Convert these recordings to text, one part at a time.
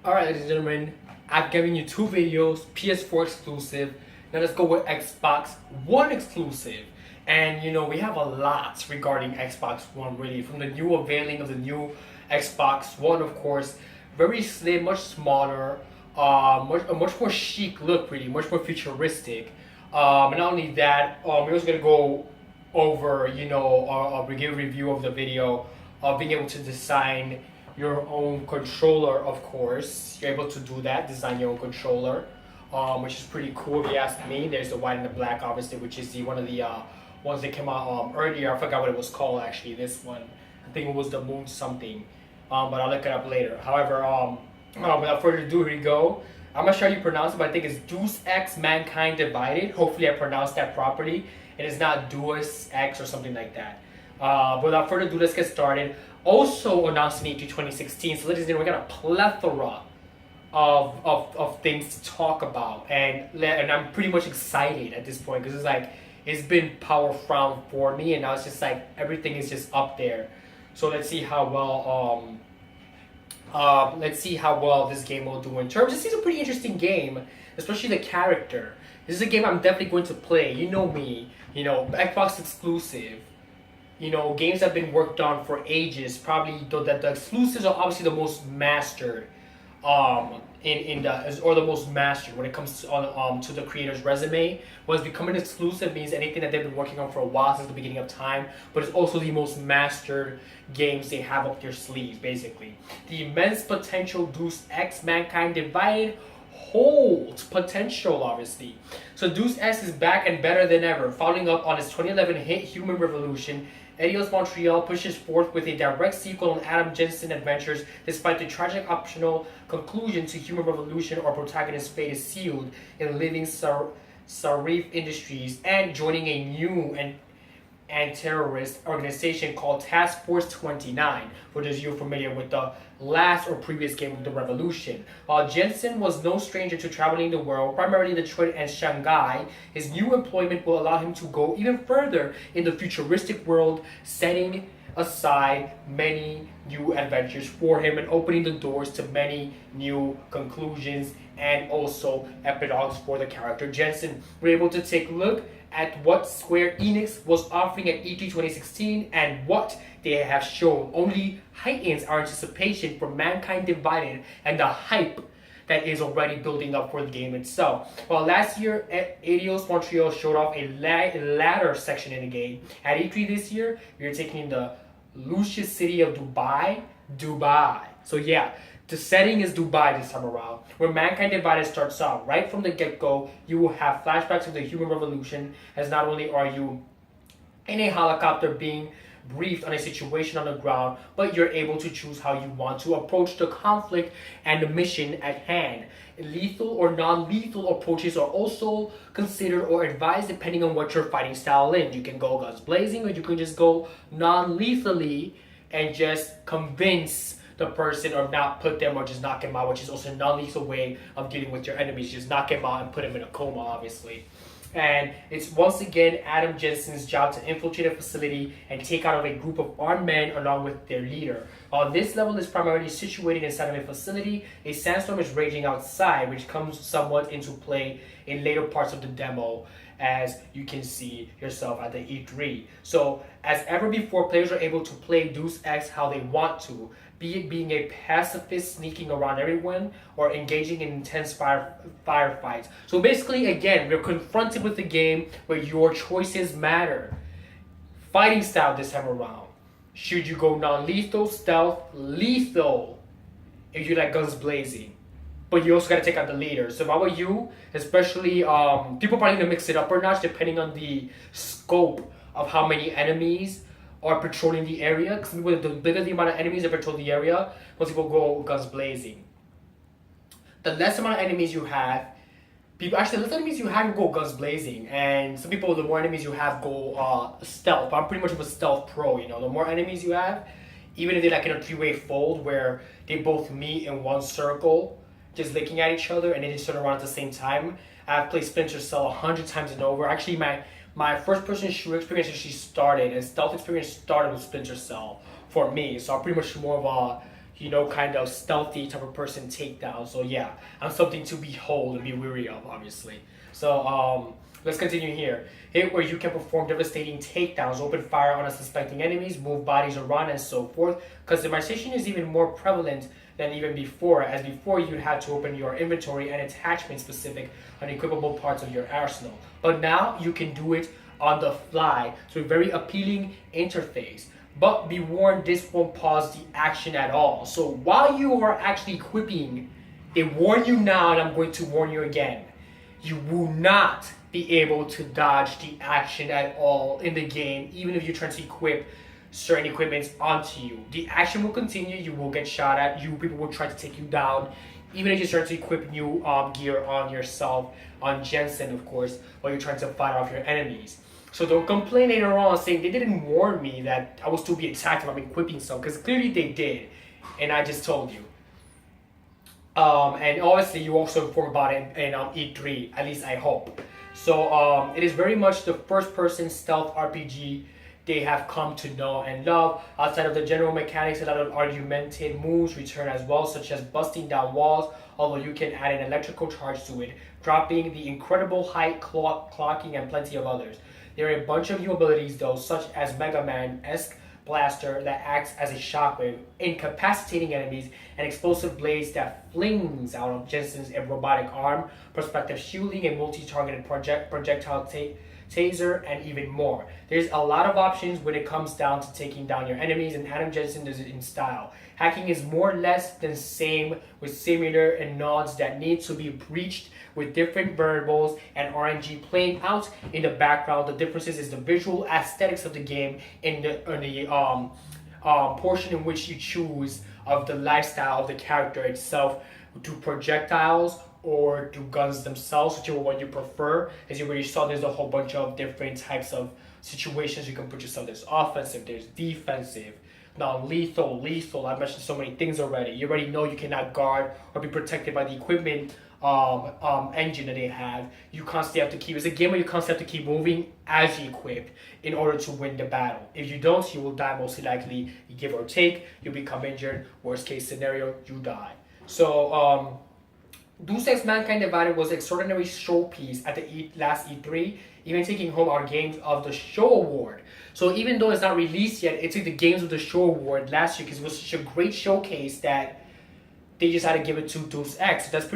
Alright, ladies and gentlemen, I've given you two videos, PS4 exclusive. Now let's go with Xbox One exclusive. And we have a lot regarding Xbox One, really, from the new unveiling of the new Xbox One, of course. Very slim, much smaller, a much more chic look, really, much more futuristic. And not only that, we're also going to go over, a review of the video of being able to design your own controller, of course. You're able to do that, design your own controller, which is pretty cool if you ask me. There's the white and the black, obviously, which is one of the ones that came out earlier. I forgot what it was called, actually, this one. I think it was the Moon something, but I'll look it up later. However, without further ado, here we go. I'm not sure how you pronounce it, but I think it's Deus Ex Mankind Divided. Hopefully I pronounced that properly. It is not Deus Ex or something like that. But without further ado, let's get started. Also announced in E3 2016, so ladies and gentlemen, we got a plethora of things to talk about, and I'm pretty much excited at this point because it's been power round for me, and now it's just like everything is just up there. So let's see how well this game will do in terms. This is a pretty interesting game, especially the character. This is a game I'm definitely going to play. You know me, Xbox exclusive. Games have been worked on for ages. Probably the exclusives are obviously the most mastered, or the most mastered when it comes to the creator's resume. What's becoming exclusive means anything that they've been working on for a while since the beginning of time, but it's also the most mastered games they have up their sleeves, basically. The immense potential Deus Ex Mankind Divided holds potential, obviously. So Deus Ex is back and better than ever, following up on its 2011 hit Human Revolution. Eidos Montreal pushes forth with a direct sequel on Adam Jensen adventures, despite the tragic optional conclusion to Human Revolution. Our protagonist's fate is sealed in living Sarif Industries and joining a new and terrorist organization called Task Force 29, for those of you familiar with the last or previous game of the Revolution. While Jensen was no stranger to traveling the world, primarily Detroit and Shanghai, his new employment will allow him to go even further in the futuristic world, setting aside many new adventures for him and opening the doors to many new conclusions and also epilogues for the character Jensen. We're able to take a look at what Square Enix was offering at E3 2016, and what they have shown only heightens our anticipation for Mankind Divided and the hype that is already building up for the game itself. Well, last year, Eidos Montreal showed off a ladder section in the game. At E3 this year, we are taking the luscious city of Dubai. So yeah, the setting is Dubai this time around, where Mankind Divided starts out. Right from the get-go, you will have flashbacks of the Human Revolution, as not only are you in a helicopter being briefed on a situation on the ground, but you're able to choose how you want to approach the conflict and the mission at hand. Lethal or non-lethal approaches are also considered or advised depending on what your fighting style is. You can go guns blazing, or you can just go non-lethally and just convince the person or not put them or just knock him out, which is also a non-lethal way of dealing with your enemies. Just knock him out and put him in a coma, obviously. And it's once again Adam Jensen's job to infiltrate a facility and take out a group of armed men along with their leader. While this level is primarily situated inside of a facility, a sandstorm is raging outside, which comes somewhat into play in later parts of the demo, as you can see yourself at the E3. So, as ever before, players are able to play Deus Ex how they want to, be it being a pacifist sneaking around everyone or engaging in intense firefights. So basically, again, we're confronted with a game where your choices matter. Fighting style this time around. Should you go non-lethal, stealth, lethal, if you like guns blazing? But you also gotta take out the leader. So if I were you, especially, people probably gonna mix it up or not, depending on the scope of how many enemies are patrolling the area. Because the bigger the amount of enemies that patrol the area, most people go guns blazing. The less amount of enemies you have, the less enemies you have, you go guns blazing. And some people, the more enemies you have, go stealth. I'm pretty much a stealth pro. The more enemies you have, even if they're like in a three-way fold where they both meet in one circle, just looking at each other, and then just turn around at the same time. I've played Splinter Cell 100 times and over. Actually, my first-person shooter experience actually started, and stealth experience started with Splinter Cell for me. So I'm pretty much more of a kind of stealthy type of person takedown. So yeah, I'm something to behold and be weary of, obviously. So let's continue here. Hit where you can perform devastating takedowns, open fire on unsuspecting enemies, move bodies around, and so forth. Customization is even more prevalent than even before, as before you'd have to open your inventory and attachment specific unequipable parts of your arsenal. But now you can do it on the fly through a very appealing interface. But be warned, this won't pause the action at all. So while you are actually equipping, they warn you now, and I'm going to warn you again. You will not be able to dodge the action at all in the game, even if you try to equip certain equipments onto you. The action will continue, you will get shot at, people will try to take you down, even if you start to equip new gear on yourself, on Jensen of course, while you're trying to fight off your enemies. So don't complain later on saying they didn't warn me that I was to be attacked if I'm equipping some, because clearly they did, and I just told you. And obviously you also informed about it in E3, at least I hope. So it is very much the first-person stealth RPG they have come to know and love. Outside of the general mechanics, a lot of argumented moves return as well, such as busting down walls, although you can add an electrical charge to it, dropping the incredible height, clocking, and plenty of others. There are a bunch of new abilities though, such as Mega Man-esque blaster that acts as a shockwave, incapacitating enemies, and explosive blades that flings out of Jensen's robotic arm, perspective shielding, a multi-targeted projectile taser, and even more. There's a lot of options when it comes down to taking down your enemies, and Adam Jensen does it in style. Hacking is more or less the same, with similar and nods that need to be breached, with different variables and RNG playing out in the background. The differences is the visual aesthetics of the game in the portion in which you choose of the lifestyle of the character itself, to projectiles or to guns themselves, whichever one you prefer. As you already saw, there's a whole bunch of different types of situations you can put yourself. There's offensive, there's defensive, non-lethal, lethal. I mentioned so many things already. You already know you cannot guard or be protected by the equipment engine that they have. You constantly have to keep, it's a game where you constantly have to keep moving as you equip in order to win the battle. If you don't, you will die most likely, give or take. You'll become injured. Worst case scenario, you die. So Deus Ex Mankind Divided was an extraordinary showpiece at the last E3, even taking home our Games of the Show award. So even though it's not released yet, it took the Games of the Show award last year because it was such a great showcase that they just had to give it to Deus Ex. So that's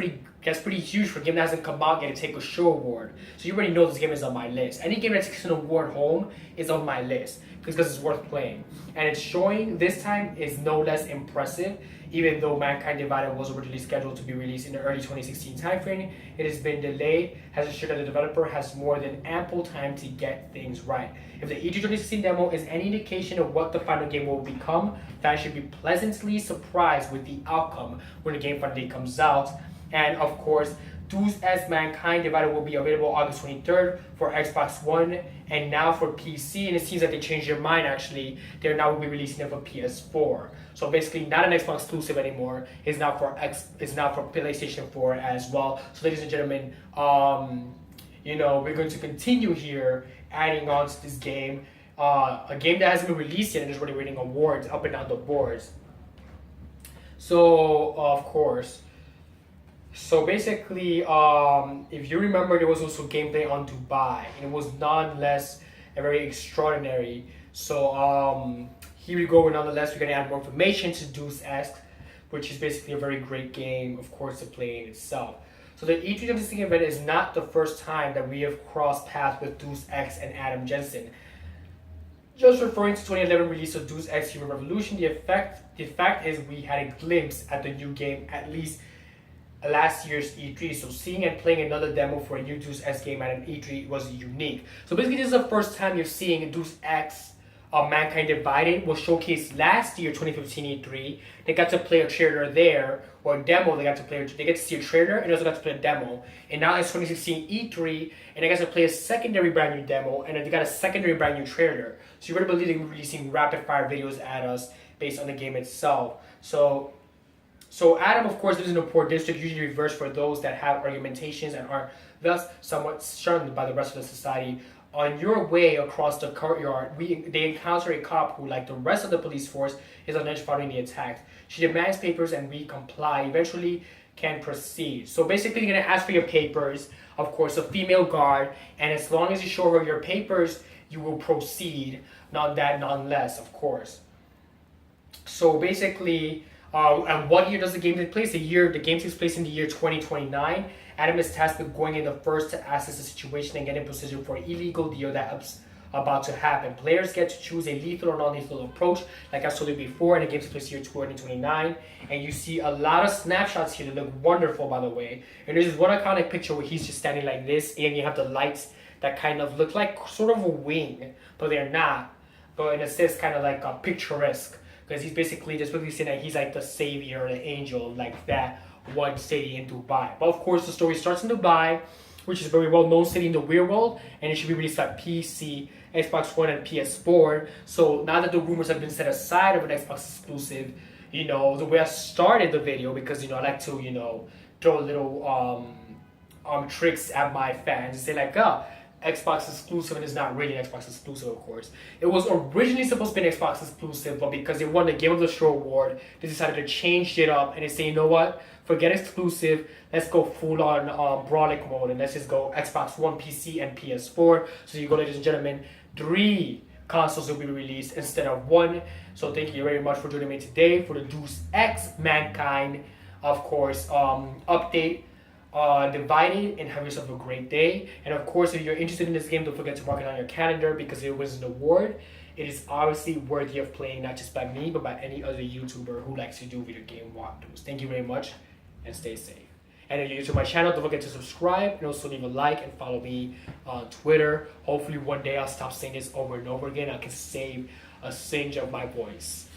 pretty huge for a game that hasn't come out yet to take a show award. So you already know this game is on my list. Any game that takes an award home is on my list because it's worth playing. And its showing this time is no less impressive. Even though Mankind Divided was originally scheduled to be released in the early 2016 timeframe, it has been delayed, has ensured that the developer has more than ample time to get things right. If the E3 2016 demo is any indication of what the final game will become, fans should be pleasantly surprised with the outcome when the game finally comes out. And of course, Deus Ex Mankind Divided will be available August 23rd for Xbox One and now for PC, and it seems that they changed their mind actually. They now will be releasing it for PS4. So basically not an Xbox exclusive anymore. It's now for PlayStation 4 as well. So ladies and gentlemen, we're going to continue here adding on to this game. A game that hasn't been released yet and is already winning awards up and down the boards. So of course. So basically, if you remember, there was also gameplay on Dubai, and it was nonetheless a very extraordinary. So here we go. Nonetheless, we're gonna add more information to Deus Ex, which is basically a very great game, of course, to play in itself. So the E3 2016 event is not the first time that we have crossed paths with Deus Ex and Adam Jensen. Just referring to 2011 release of Deus Ex Human Revolution, the fact is we had a glimpse at the new game at least last year's E3, so seeing and playing another demo for a new Deus Ex game at an E3 was unique. So basically this is the first time you're seeing Deus Ex Mankind Divided was showcased last year 2015 E3. They got to play a trailer there, or a demo. They get to see a trailer and also got to play a demo. And now it's 2016 E3 and they got to play a secondary brand new demo, and then they got a secondary brand new trailer. So you really believe they're releasing rapid fire videos at us based on the game itself. So Adam, of course, lives in a poor district, usually reserved for those that have argumentations and are thus somewhat shunned by the rest of the society on your way across the courtyard, they encounter a cop who, like the rest of the police force, is alleged following the attack. She demands papers and we comply. Eventually, can proceed. So basically, you're gonna ask for your papers, of course, a female guard, and as long as you show her your papers, you will proceed. Not that, none less, of course. So basically, and what year does the game take place? The game takes place in the year 2029. Adam is tasked with going in the first to assess the situation and get in position for an illegal deal that's about to happen. Players get to choose a lethal or non-lethal approach, like I told you before, and the game takes place here 2029. And you see a lot of snapshots here that look wonderful, by the way. And there's this one iconic picture where he's just standing like this, and you have the lights that kind of look like sort of a wing, but they're not. But in a sense, kind of like a picturesque, because he's basically just really saying that he's like the savior, the angel, like that one city in Dubai. But of course, the story starts in Dubai, which is a very well-known city in the real world, and it should be released on PC, Xbox One, and PS4. So now that the rumors have been set aside of an Xbox exclusive, the way I started the video, because I like to throw little tricks at my fans and say like, Xbox exclusive, and it's not really an Xbox exclusive, of course. It was originally supposed to be an Xbox exclusive, but because they won the Game of the Show award, they decided to change it up, and they say, you know what? Forget exclusive, let's go full on Brawlic mode, and let's just go Xbox One, PC, and PS4. So you go, ladies and gentlemen, 3 consoles will be released instead of 1. So thank you very much for joining me today for the Deus Ex Mankind, of course, update. Divided, and have yourself a great day. And of course, if you're interested in this game, don't forget to mark it on your calendar because it wins an award. It is obviously worthy of playing, not just by me, but by any other YouTuber who likes to do video game walkthroughs. Thank you very much, and stay safe. And if you're new to my channel, don't forget to subscribe, and also leave a like and follow me on Twitter. Hopefully one day I'll stop saying this over and over again. I can save a singe of my voice.